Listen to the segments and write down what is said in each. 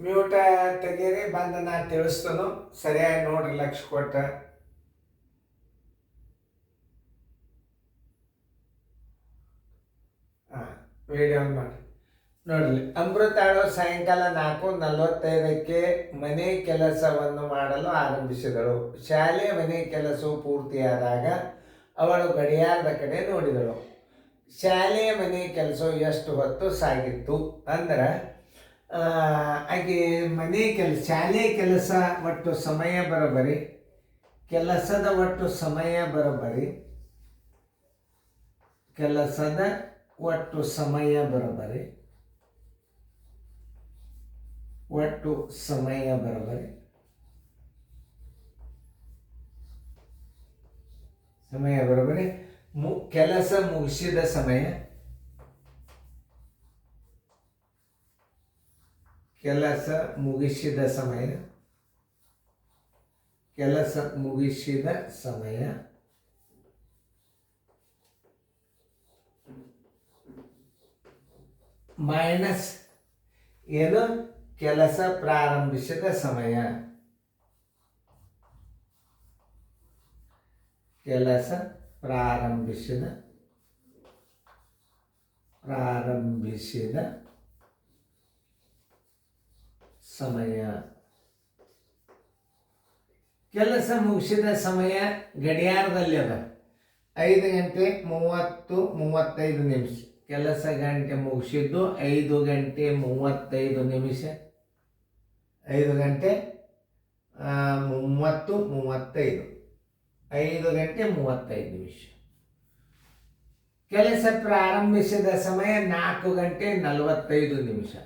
ಮ್ಯೂಟ ತೆಗೀರಿ, ಬಂದು ನಾ ತಿಳಿಸ್ತನು, ಸರಿಯಾಗಿ ನೋಡ್ರಿ, ಲಕ್ಷ ಕೊಟ್ಟ. ವಿಡಿಯೋ ಮಾಡಿ ನೋಡಲಿ. ಅಮೃತಾಳು ಸಾಯಂಕಾಲ 4:45ಕ್ಕೆ ಮನೆ ಕೆಲಸವನ್ನು ಮಾಡಲು ಆರಂಭಿಸಿದಳು. ಶಾಲೆಯ ಮನೆ ಕೆಲಸವು ಪೂರ್ತಿಯಾದಾಗ ಅವಳು ಗಡಿಯಾರದ ಕಡೆ ನೋಡಿದಳು. ಶಾಲೆಯ ಮನೆ ಕೆಲಸವು ಎಷ್ಟು ಹೊತ್ತು ಸಾಗಿತ್ತು ಅಂದ್ರೆ, ಆಕೆ ಮನೆ ಕೆಲಸ, ಶಾಲೆ ಕೆಲಸ ಒಟ್ಟು ಸಮಯ ಬರೋಬ್ಬರಿ, ಕೆಲಸದ ಒಟ್ಟು ಸಮಯ ಬರೋಬ್ಬರಿ, ಕೆಲಸದ ಒಟ್ಟು ಸಮಯ ಬರೋಬ್ಬರಿ, ಒಟ್ಟು ಸಮಯ ಬರೋಬ್ಬರಿ, ಸಮಯ ಬರೋಬ್ಬರಿ, ಕೆಲಸ ಮುಗಿಸಿದ ಸಮಯ, ಕೆಲಸ ಮುಗಿಸಿದ ಸಮಯ, ಕೆಲಸ ಮುಗಿಸಿದ ಸಮಯ ಮೈನಸ್ ಏನು, ಕೆಲಸ ಪ್ರಾರಂಭಿಸಿದ ಸಮಯ, ಕೆಲಸ ಪ್ರಾರಂಭಿಸಿದ ಸಮಯ. ಕೆಲಸ ಮುಗಿಸಿದ ಸಮಯ ಗಡಿಯಾರದಲ್ಲಿ ಅದ 5:35. ಕೆಲಸ ಗಂಟೆ ಮುಗಿಸಿದ್ದು 5:35. 5:35. 5:35. ಕೆಲಸ ಪ್ರಾರಂಭಿಸಿದ ಸಮಯ 4:45.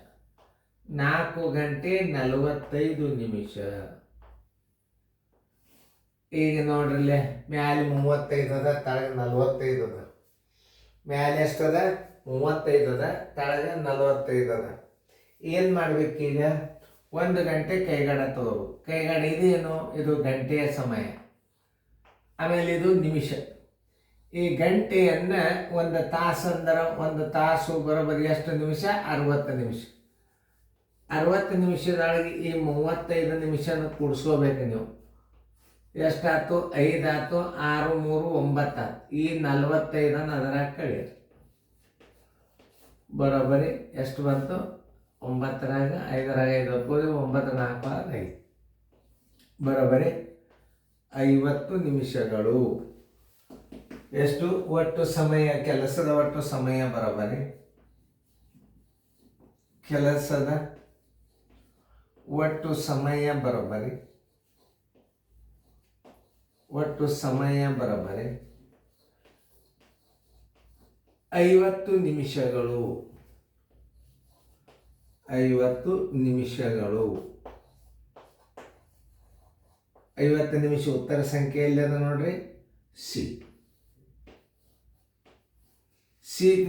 4:45. ಈಗ ನೋಡ್ರಲ್ಲೇ, ಮ್ಯಾಲೆ 35 ಅದ, ತಳಗ 45 ಅದ. ಮ್ಯಾಲೆ ಎಷ್ಟದ? 35 ಅದ, ತಳಗ 45 ಅದ. ಏನು ಮಾಡ್ಬೇಕೀಗ? 1 ಗಂಟೆ ಕೈಗಡ ತಗೋಬೇಕು. ಕೈಗಡ ಇದೇನು? ಇದು ಗಂಟೆಯ ಸಮಯ. ಆಮೇಲೆ ಇದು ನಿಮಿಷ. ಈ ಗಂಟೆಯನ್ನು 1 ತಾಸು ಅಂದ್ರೆ, 1 ತಾಸು ಬರೋಬ್ಬರಿ ಎಷ್ಟು ನಿಮಿಷ? 60 ನಿಮಿಷ. 60 ನಿಮಿಷದೊಳಗೆ ಈ 35 ನಿಮಿಷನ ಕೂಡಿಸ್ಕೋಬೇಕು ನೀವು. ಎಷ್ಟಾಯ್ತು? 5 ಆಯ್ತು, 6, 3, 9 ಆಯ್ತು. ಈ 45 ಅದರಾಗ ಕಳಿಯಿರಿ. ಬರೋಬ್ಬರಿ ಎಷ್ಟು ಬಂತು? 9ರಾಗ 5ರಾಗ 5 ಹೋಗಿ 9, 4, 5. ಬರೋಬ್ಬರಿ 50 ನಿಮಿಷಗಳು. ಎಷ್ಟು ಒಟ್ಟು ಸಮಯ? ಕೆಲಸದ ಒಟ್ಟು ಸಮಯ ಬರೋಬ್ಬರಿ, ಕೆಲಸದ ಒಟ್ಟು ಸಮಯ ಬರೋಬ್ಬರಿ, ಒಟ್ಟು ಸಮಯ ಬರೋಬ್ಬರಿ 50 ನಿಮಿಷಗಳು. 50 ನಿಮಿಷಗಳು. 50 ನಿಮಿಷ ಉತ್ತರ ಸಂಖ್ಯೆ ಎಲ್ಲಿದೆ ನೋಡ್ರಿ? ಸಿ.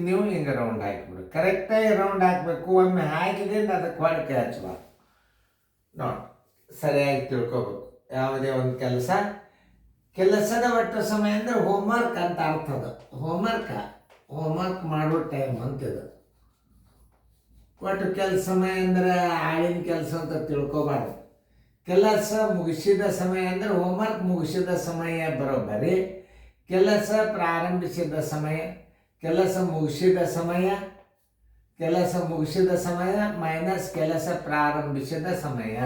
ನೀವು ಹಿಂಗೆ ರೌಂಡ್ ಹಾಕಿಬಿಡ್ರಿ. ಕರೆಕ್ಟಾಗಿ ರೌಂಡ್ ಹಾಕಬೇಕು. ಒಮ್ಮೆ ಹಾಕಿದ್ರೆ ಅದಕ್ಕೆ ಹೊಳಕೆ ಹಚ್ಚಬಾರ್ದು. ನೋಡಿ, ಸರಿಯಾಗಿ ತಿಳ್ಕೊಬೇಕು. ಯಾವುದೇ ಒಂದು ಕೆಲಸದ ಒಟ್ಟು ಸಮಯ ಅಂದರೆ ಹೋಮ್ವರ್ಕ್ ಅಂತ ಅರ್ಥದ. ಹೋಮ್ವರ್ಕ್ ಮಾಡೋ ಟೈಮ್ ಅಂತಿದೆ. ಒಟ್ಟು ಸಮಯ ಅಂದರೆ ಆಳಿನ ಕೆಲಸ ಅಂತ ತಿಳ್ಕೊಬಾರ್ದು. ಕೆಲಸ ಮುಗಿಸಿದ ಸಮಯ ಅಂದರೆ ಹೋಮ್ವರ್ಕ್ ಮುಗಿಸಿದ ಸಮಯ ಬರೋಬ್ಬರಿ, ಕೆಲಸ ಪ್ರಾರಂಭಿಸಿದ ಸಮಯ, ಕೆಲಸ ಮುಗಿಸಿದ ಸಮಯ ಮೈನಸ್ ಕೆಲಸ ಪ್ರಾರಂಭಿಸಿದ ಸಮಯ.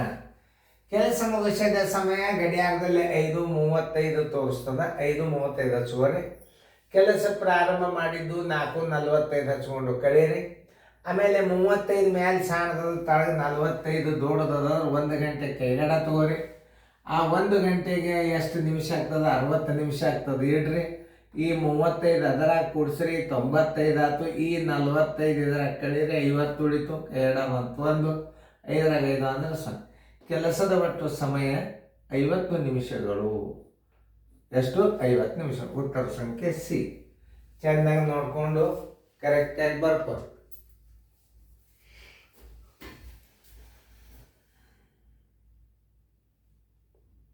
ಕೆಲಸ ಮುಗಿಸಿದ ಸಮಯ ಗಡಿಯಾರದಲ್ಲಿ 5:35 ತೋರಿಸ್ತದ. 5:35 ಹಚ್ಕೋರಿ. ಕೆಲಸ ಪ್ರಾರಂಭ ಮಾಡಿದ್ದು 4:45 ಹಚ್ಕೊಂಡು ಕಳೀರಿ. ಆಮೇಲೆ 35 ಮ್ಯಾಲೆ ಸಾಣದ, ತಳಗ 45 ದೊಡ್ಡದದ. 1 ಗಂಟೆ ಕೈಗಡ ತಗೋರಿ. ಆ 1 ಗಂಟೆಗೆ ಎಷ್ಟು ನಿಮಿಷ ಆಗ್ತದೆ? 60 ನಿಮಿಷ ಆಗ್ತದೆ. ಇಡ್ರಿ. ಈ 35 ಅದರಾಗ ಕೂಡಿಸ್ರಿ, 95 ಆಯ್ತು. ಈ 45 ಇದ್ರಾಗ ಕಳೀರಿ, 50 ಉಳಿತು. ಕೈಗಡ 1, 5ರಾಗ 5 ಅಂದ್ರೆ 0. ಕೆಲಸದ ಒಟ್ಟು ಸಮಯ 50 ನಿಮಿಷಗಳು. ಎಷ್ಟು? 50 ನಿಮಿಷ. ಉತ್ತರ ಸಂಖ್ಯೆ ಸಿ. ಚೆನ್ನಾಗಿ ನೋಡಿಕೊಂಡು ಕರೆಕ್ಟಾಗಿ ಬರ್ಬೋದು.